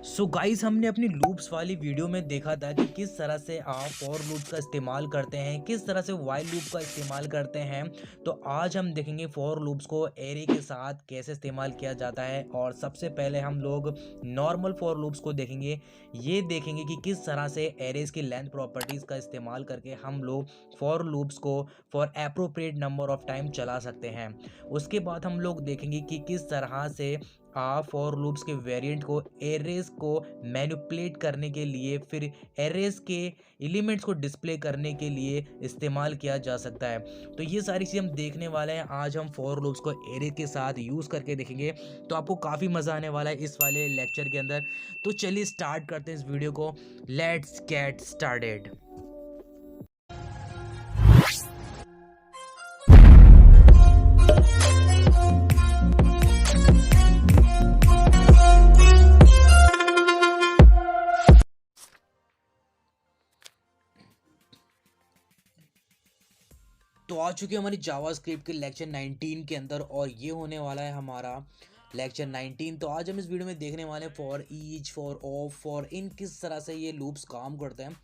So guys, हमने अपनी loops वाली वीडियो में देखा था कि किस तरह से आप फॉर लूप का इस्तेमाल करते हैं, किस तरह से वाइल लूप का इस्तेमाल करते हैं। तो आज हम देखेंगे फॉर लूप्स को एरे के साथ कैसे इस्तेमाल किया जाता है। और सबसे पहले हम लोग नॉर्मल फॉर लूप्स को देखेंगे। ये देखेंगे कि किस तरह से एरेज की लेंथ प्रॉपर्टीज़ का इस्तेमाल करके हम लोग फॉर लूप्स को for appropriate number of time चला सकते हैं। उसके बाद हम लोग देखेंगे कि किस तरह से आप फॉर लूप्स के वेरिएंट को एरेज को मैनिपुलेट करने के लिए, फिर एरेज के एलिमेंट्स को डिस्प्ले करने के लिए इस्तेमाल किया जा सकता है। तो ये सारी चीज़ हम देखने वाले हैं। आज हम फॉर लूप्स को एरे के साथ यूज़ करके देखेंगे, तो आपको काफ़ी मज़ा आने वाला है इस वाले लेक्चर के अंदर। तो चलिए स्टार्ट करते हैं इस वीडियो को। Let's get started. तो आ चुके हैं हमारी जावास्क्रिप्ट के लेक्चर 19 के अंदर, और ये होने वाला है हमारा लेक्चर 19। तो आज हम इस वीडियो में देखने वाले हैं for each, for of, for in, किस तरह से ये लूप्स काम करते हैं।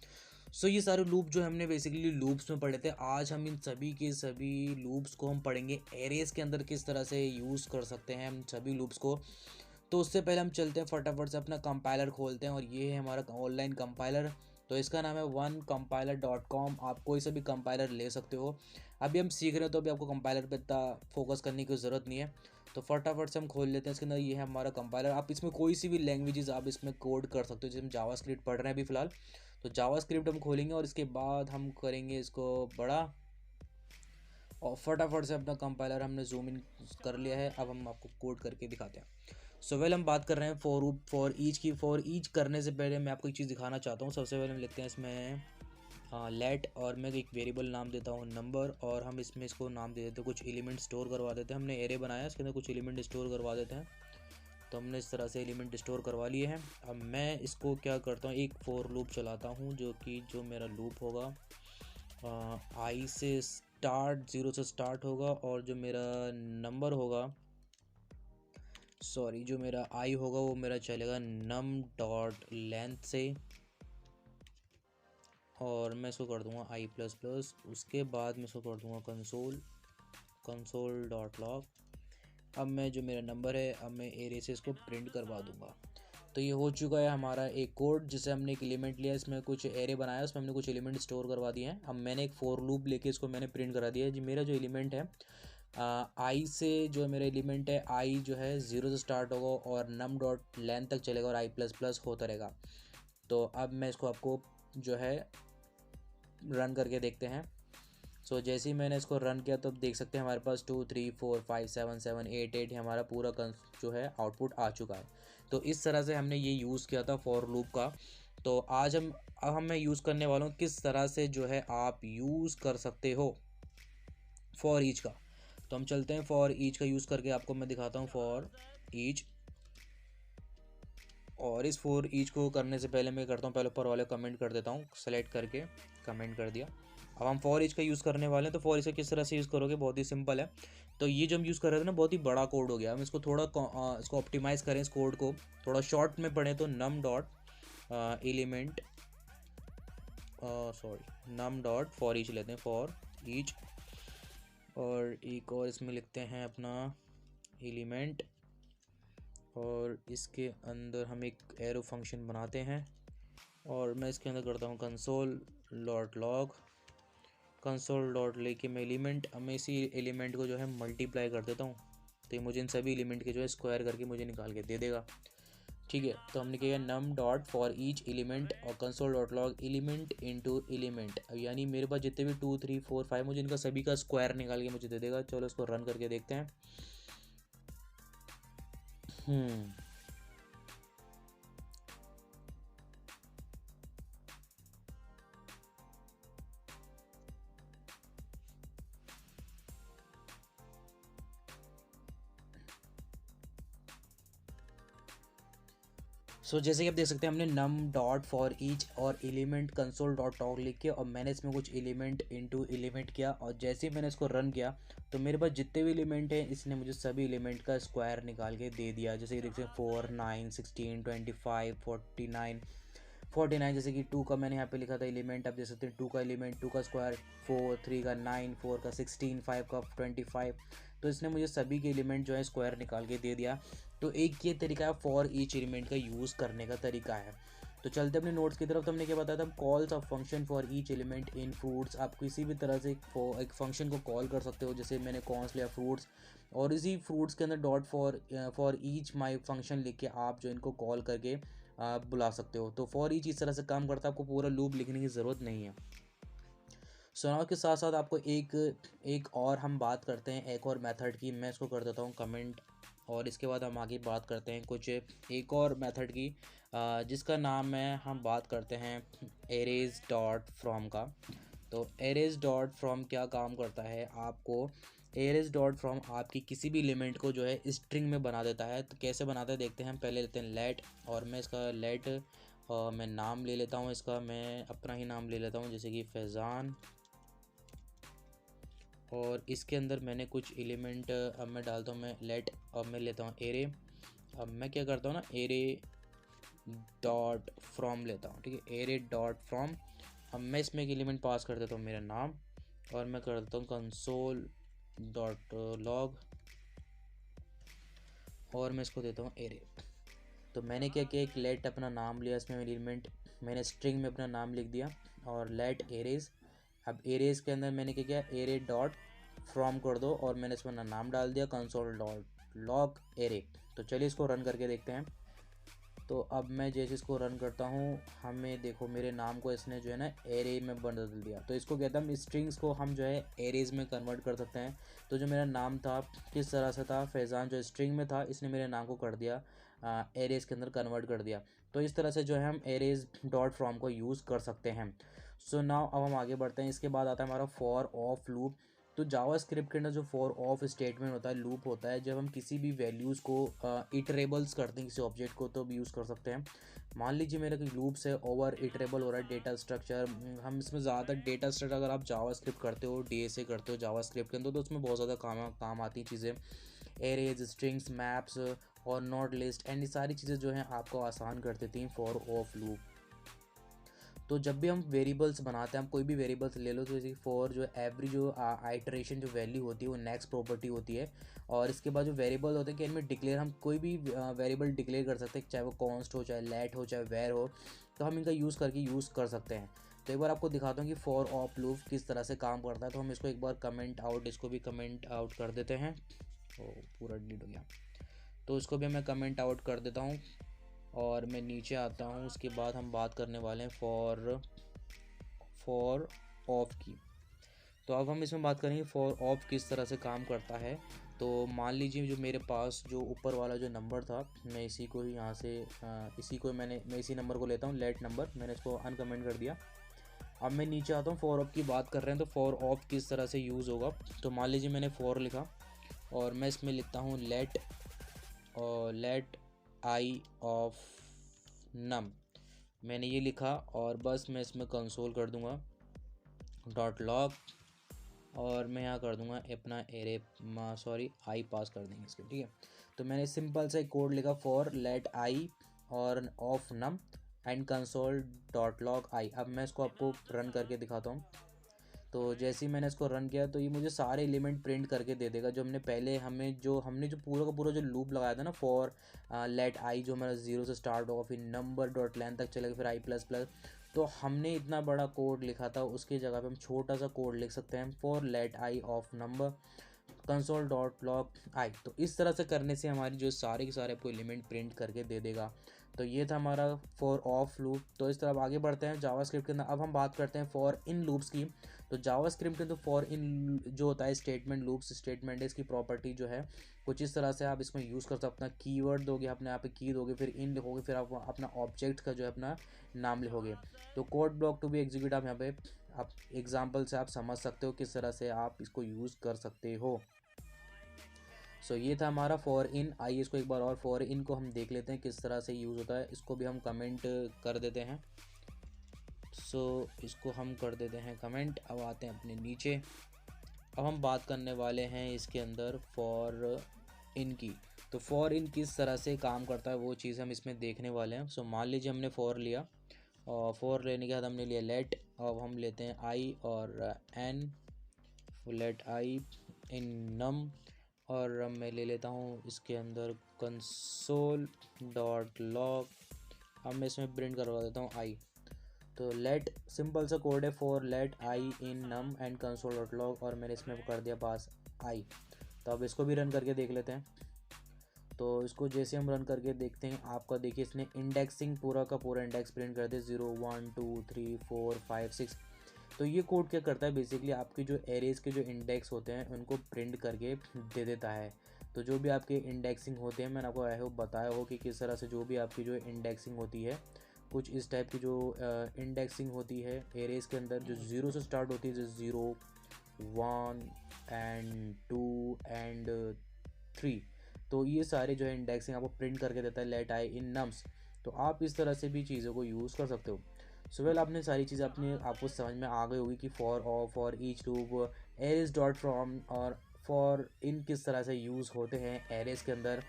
सो ये सारे लूप जो हमने बेसिकली लूप्स में पढ़े थे, आज हम इन सभी के सभी लूप्स को हम पढ़ेंगे एरेज के अंदर किस तरह से यूज़ कर सकते हैं हम सभी लूप्स को। तो उससे पहले हम चलते हैं फटाफट से अपना कंपाइलर खोलते हैं, और ये है हमारा ऑनलाइन कंपाइलर। तो इसका नाम है onecompiler.com। आप कोई सा भी कंपाइलर ले सकते हो। अभी हम सीख रहे हैं तो अभी आपको कंपाइलर पे इतना फोकस करने की ज़रूरत नहीं है। तो फटाफट से हम खोल लेते हैं। इसके अंदर ये है हमारा कंपाइलर। आप इसमें कोई सी भी लैंग्वेजेस आप इसमें कोड कर सकते हो। जैसे हम जावास्क्रिप्ट पढ़ रहे हैं अभी फ़िलहाल, तो जावास्क्रिप्ट हम खोलेंगे और इसके बाद हम करेंगे इसको बड़ा, और फटाफट से अपना कंपाइलर हमने जूम इन कर लिया है। अब हम आपको कोड करके दिखाते हैं। सो वेल, हम बात कर रहे हैं फॉर ईच की। फॉर ईच करने से पहले मैं आपको एक चीज़ दिखाना चाहता हूँ। सबसे पहले हम लिखते हैं इसमें लेट, और मैं एक वेरिएबल नाम देता हूँ नंबर, और हम इसमें इसको नाम दे देते हैं, कुछ एलिमेंट स्टोर करवा देते हैं। हमने एरे बनाया, इसके अंदर कुछ एलिमेंट स्टोर करवा देते हैं। तो हमने इस तरह से एलिमेंट स्टोर करवा लिए हैं। अब मैं इसको क्या करता हूँ, एक फॉर लूप चलाता हूँ, जो मेरा लूप होगा आई से स्टार्ट, 0 से स्टार्ट होगा, और जो मेरा नंबर होगा, सॉरी, जो मेरा आई होगा वो मेरा चलेगा नम डॉट लेंथ से, और मैं इसको कर दूंगा आई प्लस प्लस। उसके बाद मैं इसको कर दूंगा कंसोल डॉट लॉग। अब मैं जो मेरा नंबर है, अब मैं एरे से इसको प्रिंट करवा दूंगा। तो ये हो चुका है हमारा एक कोड, जिसे हमने एक एलिमेंट लिया, इसमें कुछ एरे बनाया, उसमें हमने कुछ एलिमेंट स्टोर करवा दिए हैं। अब मैंने एक फॉर लूप लेके इसको मैंने प्रिंट करा दिया है। जी, मेरा जो एलिमेंट है आई से, जो मेरा एलिमेंट है आई जो है 0 से स्टार्ट होगा और नम डॉट लेंथ तक चलेगा और आई प्लस प्लस होता रहेगा। तो अब मैं इसको आपको जो है रन करके देखते हैं। सो जैसे ही मैंने इसको रन किया, तो अब देख सकते हैं हमारे पास 2 3 4 5 7 7 8 8 हमारा पूरा जो है आउटपुट आ चुका है। तो इस तरह से हमने ये यूज़ किया था फॉर लूप का। तो अब मैं यूज़ करने वाला हूँ किस तरह से जो है आप यूज़ कर सकते हो फॉर ईच का। तो हम चलते हैं फॉर ईच का यूज़ करके आपको मैं दिखाता हूँ फॉर ईच। और इस फॉर ईच को करने से पहले मैं करता हूँ, पहले ऊपर वाले कमेंट कर देता हूँ, सेलेक्ट करके कमेंट कर दिया। अब हम फॉर ईच का यूज़ करने वाले हैं। तो फॉर ईच का किस तरह से यूज़ करोगे, बहुत ही सिंपल है। तो ये जो हम यूज़ कर रहे थे ना, बहुत ही बड़ा कोड हो गया। हम इसको थोड़ा इसको ऑप्टिमाइज़ करें, इस कोड को थोड़ा शॉर्ट में पढ़ें, तो num dot element, sorry, num dot for each लेते हैं, फॉर ईच। और एक और इसमें लिखते हैं अपना एलिमेंट, और इसके अंदर हम एक एरो फंक्शन बनाते हैं, और मैं इसके अंदर करता हूँ console dot log. Console dot लेके मैं एलिमेंट, अब मैं इसी एलिमेंट को जो है मल्टीप्लाई कर देता हूँ। तो ये मुझे इन सभी एलिमेंट के जो है स्क्वायर करके मुझे निकाल के दे देगा। ठीक है, तो हमने किया num dot for each element और console dot log element into element. यानी मेरे पास जितने भी 2 3 4 5, मुझे इनका सभी का स्क्वायर निकाल के मुझे दे देगा। चलो इसको रन करके देखते हैं। जैसे कि आप देख सकते हैं हमने नम डॉट फॉर ईच और एलिमेंट कंसोल डॉट टॉक लिख के और मैंने इसमें कुछ एलिमेंट इनटू एलिमेंट किया और जैसे ही मैंने इसको रन किया तो मेरे पास जितने भी एलिमेंट हैं इसने मुझे सभी एलिमेंट का स्क्वायर निकाल के दे दिया। जैसे कि देखते हैं 4 9 16 25 49 जैसे कि 2 का मैंने यहाँ पे लिखा था एलिमेंट, आप देख सकते हैं 2 का एलिमेंट 2 का स्क्वायर 4, 3 का 9, 4 का 16, 5 का 25। तो इसने मुझे सभी के एलिमेंट जो है स्क्वायर निकाल के दे दिया। तो एक ये तरीका है फॉर ईच एलिमेंट का यूज़ करने का तरीका है। तो चलते अपने नोट्स की तरफ। तो हमने क्या बताया था, calls of function for each element in fruits. आप किसी भी तरह से एक फंक्शन को कॉल कर सकते हो, जैसे मैंने कॉन्स लिया फ्रूट्स और इसी फ्रूट्स के अंदर dot for each my function लिख के आप जो इनको कॉल करके आप बुला सकते हो। तो फॉर ईच इस तरह से काम करता है, आपको पूरा लूप लिखने की ज़रूरत नहीं है। सुनाव के साथ साथ आपको एक और हम बात करते हैं एक और मेथड की। मैं इसको कर देता हूँ कमेंट और इसके बाद हम आगे बात करते हैं कुछ एक और मेथड की, जिसका नाम है, हम बात करते हैं एरेज डॉट फ्रॉम का। तो एरेज डॉट फ्रॉम क्या काम करता है, आपको एरेज डॉट फ्रॉम आपकी किसी भी एलिमेंट को जो है स्ट्रिंग में बना देता है। तो कैसे बनाता है देखते हैं। हम पहले लेते हैं लेट और मैं इसका लेट मैं नाम ले लेता हूँ, इसका मैं अपना ही नाम ले लेता हूँ जैसे कि फैज़ान। और इसके अंदर मैंने कुछ एलिमेंट अब मैं डालता हूँ, मैं लेट, अब मैं लेता हूँ एरे। अब मैं क्या करता हूँ ना, एरे डॉट फ्रॉम लेता हूँ, ठीक है, एरे डॉट फ्रॉम। अब मैं इसमें एक एलिमेंट पास कर देता हूँ मेरा नाम और मैं कर देता हूँ कंसोल डॉट लॉग और मैं इसको देता हूँ एरे। तो मैंने क्या किया, एक लेट अपना नाम लिया, इसमें एलिमेंट मैंने स्ट्रिंग में अपना नाम लिख दिया और लेट एरेज। अब एरेज के अंदर मैंने क्या किया, एरे डॉट फ्रॉम कर दो और मैंने इसमें अपना नाम डाल दिया कंसोल डॉट लॉग एरे। तो चलिए इसको रन करके देखते हैं। तो अब मैं जैसे इसको रन करता हूँ, हमें देखो मेरे नाम को इसने जो है ना एरे में बदल दिया। तो इसको कहता है, हम स्ट्रिंग्स को हम जो है एरेज में कन्वर्ट कर सकते हैं। तो जो मेरा नाम था किस तरह से था, फैज़ान जो स्ट्रिंग में था, इसने मेरे नाम को कर दिया एरेज के अंदर कन्वर्ट कर दिया। तो इस तरह से जो है हम एरेज डॉट फ्रॉम को यूज़ कर सकते हैं। सो नाउ अब हम आगे बढ़ते हैं। इसके बाद आता है हमारा फॉर ऑफ लूप। तो जावा स्क्रिप्ट के अंदर जो फॉर ऑफ स्टेटमेंट होता है, लूप होता है, जब हम किसी भी वैल्यूज़ को इटरेबल्स करते हैं किसी ऑब्जेक्ट को तो भी यूज़ कर सकते हैं। मान लीजिए मेरा कोई लूप्स है, ओवर इटरेबल हो रहा है डेटा स्ट्रक्चर, हम इसमें ज़्यादातर डेटा स्ट्रक्चर अगर आप जावा स्क्रिप्ट करते हो, डीएसए करते हो जावा स्क्रिप्ट के अंदर, तो उसमें बहुत ज़्यादा काम आती चीज़ें, एरेज, स्ट्रिंग्स, मैप्स और नोड लिस्ट एंड ये सारी चीज़ें जो हैं आपको आसान कर देती हैं फॉर ऑफ लूप। तो जब भी हम वेरिएबल्स बनाते हैं, हम कोई भी वेरिएबल्स ले लो, तो जैसे फॉर जो एवरी जो आइटरेशन जो वैल्यू होती है वो नेक्स्ट प्रॉपर्टी होती है। और इसके बाद जो वेरिएबल होते हैं कि इनमें डिक्लेयर हम कोई भी वेरिएबल डिक्लेयर कर सकते हैं, चाहे वो कॉन्स्ट हो, चाहे लेट हो, चाहे वेर हो। तो हम इनका यूज़ करके यूज़ कर सकते हैं। तो एक बार आपको दिखाता हूँ कि फॉर ऑफ लूप किस तरह से काम करता है। तो हम इसको एक बार कमेंट आउट, इसको भी कमेंट आउट कर देते हैं। ओ पूरा डिलीट हो गया, तो इसको भी मैं कमेंट आउट कर देता हूँ और मैं नीचे आता हूँ। उसके बाद हम बात करने वाले हैं फॉर ऑफ की। तो अब हम इसमें बात करेंगे फॉर ऑफ किस तरह से काम करता है। तो मान लीजिए जो मेरे पास जो ऊपर वाला जो नंबर था, मैं इसी को ही यहाँ से मैं इसी नंबर को लेता हूँ, लेट नंबर, मैंने इसको अनकमेंट कर दिया। अब मैं नीचे आता हूँ, फॉर ऑफ की बात कर रहे हैं तो फॉर ऑफ किस तरह से यूज़ होगा। तो मान लीजिए मैंने फॉर लिखा और मैं इसमें लिखता हूँ लेट आई ऑफ नम, मैंने ये लिखा और बस मैं इसमें कंसोल कर दूंगा डॉट लॉग और मैं यहाँ कर दूंगा अपना एरे, आई पास कर देंगे इसके, ठीक है। तो मैंने सिंपल सा एक कोड लिखा फॉर लेट आई और of num and console dot log आई। अब मैं इसको आपको रन करके दिखाता हूँ। तो जैसे ही मैंने इसको रन किया तो ये मुझे सारे एलिमेंट प्रिंट करके दे देगा जो हमने पहले हमने जो पूरा का पूरा जो लूप लगाया था ना, फॉर लेट आई जो हमारा 0 से स्टार्ट होगा, फिर नंबर डॉट लेंथ तक चलेगा, फिर आई प्लस प्लस। तो हमने इतना बड़ा कोड लिखा था, उसकी जगह पे हम छोटा सा कोड लिख सकते हैं, for let I of number console dot log I. तो इस तरह से करने से हमारी जो सारे के सारे आपको एलिमेंट प्रिंट करके दे देगा। तो ये था हमारा फॉर ऑफ लूप। तो इस तरह आगे बढ़ते हैं जावा स्क्रिप्ट के अंदर। अब हम बात करते हैं फॉर इन लूप्स की। तो जावा स्क्रिप्ट में तो फॉर इन जो होता है स्टेटमेंट, लूप्स स्टेटमेंट है, इसकी प्रॉपर्टी जो है कुछ इस तरह से आप इसमें यूज़ कर सकते हो। अपना कीवर्ड दोगे, अपने यहाँ पे की दोगे, फिर इन लिखोगे, फिर आप अपना ऑब्जेक्ट का जो है अपना नाम लिखोगे। तो code block to be execute आप यहाँ पे आप एग्जाम्पल से आप समझ सकते हो किस तरह से आप इसको यूज़ कर सकते हो। सो ये था हमारा फॉर इन। आइए इसको एक बार और फॉर इन को हम देख लेते हैं किस तरह से यूज़ होता है। इसको भी हम कमेंट कर देते हैं। सो इसको हम कर देते हैं कमेंट। अब आते हैं अपने नीचे। अब हम बात करने वाले हैं इसके अंदर फॉर इन की। तो फॉर इन किस तरह से काम करता है वो चीज़ हम इसमें देखने वाले हैं। सो मान लीजिए हमने फॉर लिया, और फॉर लेने के बाद हमने लिया लेट। अब हम लेते हैं आई और एन, लेट आई इन नम, और मैं ले लेता हूँ इसके अंदर कंसोल डॉट लॉग। अब मैं इसमें प्रिंट करवा देता हूँ आई। तो लेट सिंपल सा कोड है, for let I in num and console dot log, और मैंने इसमें कर दिया पास आई। तो अब इसको भी रन करके देख लेते हैं। तो इसको जैसे हम रन करके देखते हैं, आपका देखिए इसने इंडेक्सिंग पूरा का पूरा इंडेक्स प्रिंट कर दिया, 0 1 2 3 4 5 6। तो ये कोड क्या करता है, बेसिकली आपकी जो एरेज के जो इंडेक्स होते हैं उनको प्रिंट करके दे देता है। तो जो भी आपके इंडेक्सिंग होते हैं, मैंने आपको आई होप बताया हो कि किस तरह से जो भी आपकी जो इंडेक्सिंग होती है, कुछ इस टाइप की जो इंडेक्सिंग होती है एरेज के अंदर, जो 0 से स्टार्ट होती है, जो 0 1 एंड 2 एंड 3। तो ये सारे जो है इंडेक्सिंग आपको प्रिंट करके देता है लेट आई इन नम्स। तो आप इस तरह से भी चीज़ों को यूज़ कर सकते हो। सो वेल, आपने सारी चीज़ें आपको समझ में आ गई होगी कि फॉर और for each loop, arrays dot from और फॉर इन किस तरह से यूज़ होते हैं एरेज के अंदर।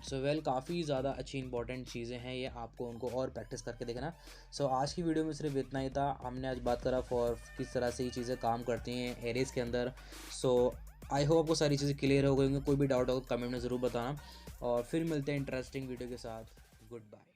सो वेल, काफ़ी ज़्यादा अच्छी इंपॉर्टेंट चीज़ें हैं ये, आपको उनको और प्रैक्टिस करके देखना। सो आज की वीडियो में सिर्फ इतना ही था। हमने आज बात करा फॉर किस तरह से ये चीज़ें काम करती हैं एरेज के अंदर। सो आई होप आपको सारी चीज़ें क्लियर हो गई होंगी। कोई भी डाउट हो कमेंट में ज़रूर बताना, और फिर मिलते हैं इंटरेस्टिंग वीडियो के साथ। Good bye.